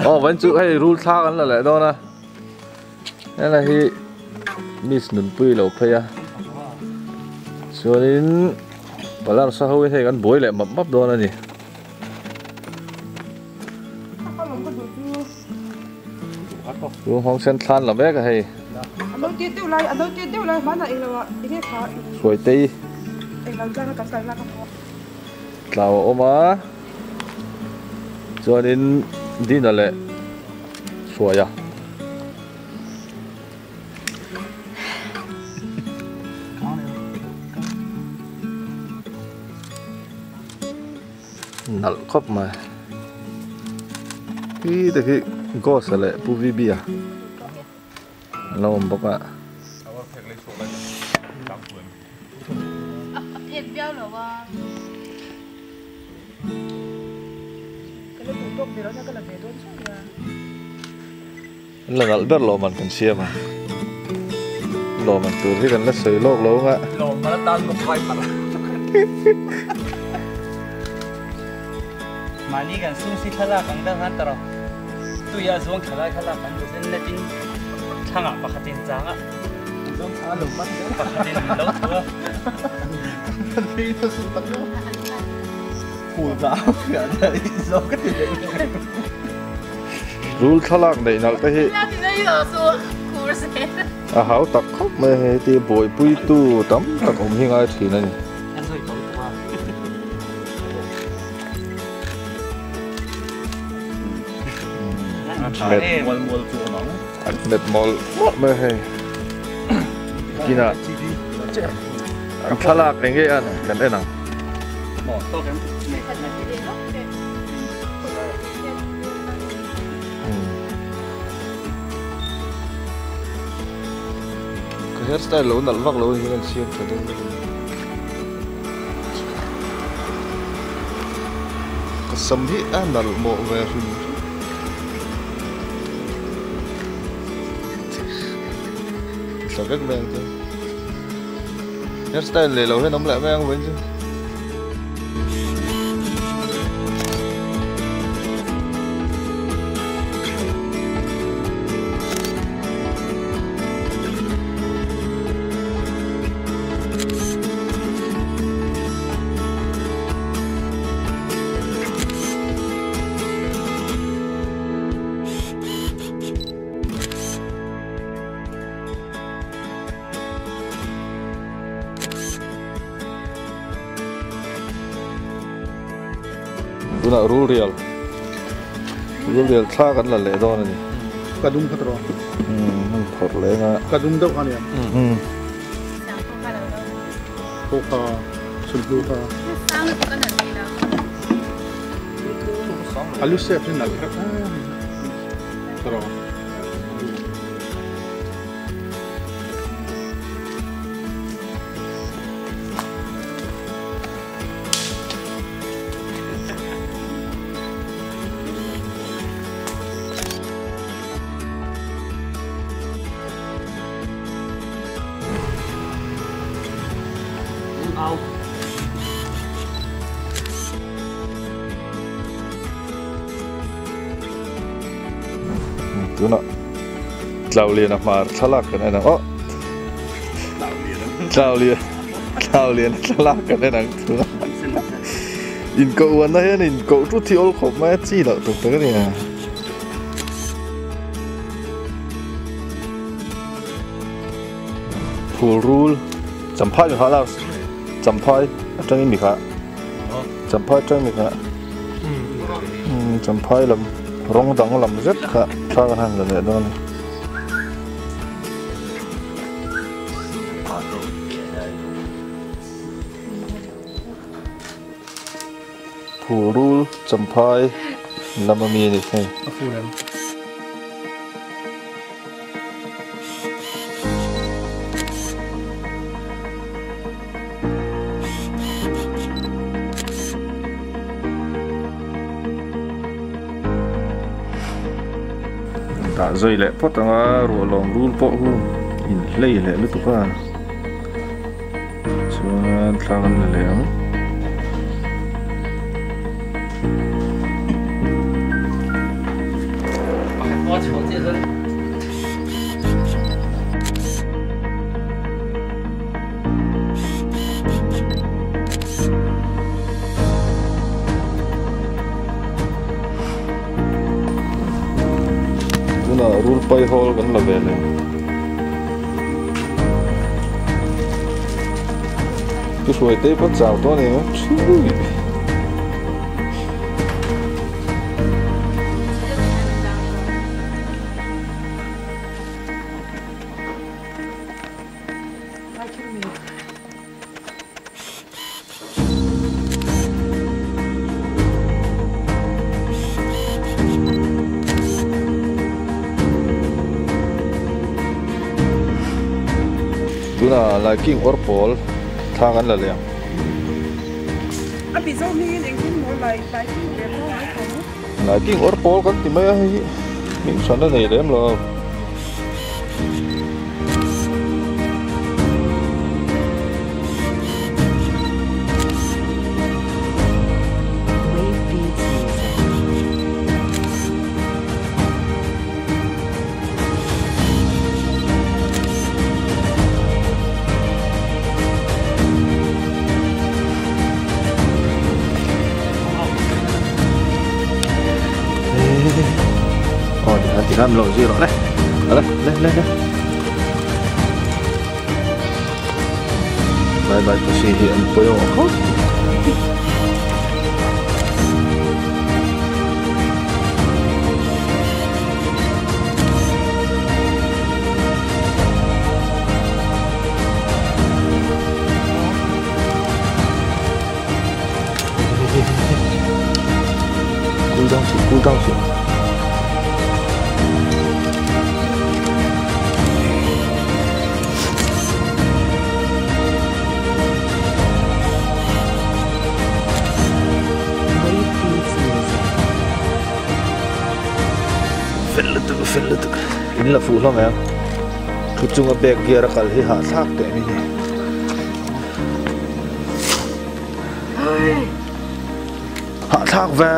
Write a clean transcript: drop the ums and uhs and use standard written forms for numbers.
oh vẫn chữ hay rule thang ăn là lại đó nè đây là hi miss nụn pui lẩu phê à cho nên bà làm sao hơi thấy con bối lại mập mập đó nè nhỉ luôn hoang sen than là bé cái hay suối tây lẩu ôm á cho nên đi nào lại suối à nal khop mà cái go sẽ lại pu vi bia lâu bốc ạ thiệt béo rồi mà lần nào biết lo mình cần xe mà lo mình từ khi cần lấy sợi lốc lâu á lo mà nó tan một hai phần mà đi gần xuống xí khá là căng đau hơn tao tôi giờ xuống khá là căng được nên là tin thằng ạ bạc tin trắng á xuống khá lủng mắt bạc tin lâu thừa đi nó xuống tận đó phù giáo cả đời do cái gì vậy rule khá là này nào cái gì à hảo tắc khóc mà thì bồi bui tu tắm tắc ôm hiên ai thì này mệt mỏi mà hay kina anh khá là cái gì anh làm thế nào cái hairstyle lâu nãy vác lâu như con xiên phải đâu cái sầm hít anh nãy mộ về rồi sao các bạn thôi hairstyle này lâu hết nóng lại mấy anh vẫn chứ tu nak rule real tha kan la le do ni kadung khatro thot le nga kadung dau kan ya poka sulbu ka halus se apne nal ka tro ao tu nak tlau liền mà thalak kan ana oh tlau liền thalak kan ana tu in ko wan na hen in ko tu thiol khop ma chi lo tu tu ni à full rule chăm phai mi khala chăm phai trong mi kha chăm phai trong mi kha chăm phai làm rong dang làm rất kha tha kan han le don full rule chăm phai làm mi ni kha đã rơi lệ pot tanga ruột lòng rul po hu in lei lệ lu tu ka chuan tlang le leng bay hol kan la về này cái suối tây bắt rào to này tuna lai king or pol tha kan la le a bi zo mi ning kin mo lai tai ki de mo ai ko lai king or pol kan ti mai hi min san da nei lem lo thì làm lỗi gì rồi đây, đây, lên, lên, lên, bài bài của chị hiện bơi hồ khóc, cúi đầu xuống. Felletuk in la fu lo me thu chunga bag gear kal hi ha thak te mi ni ha thak ve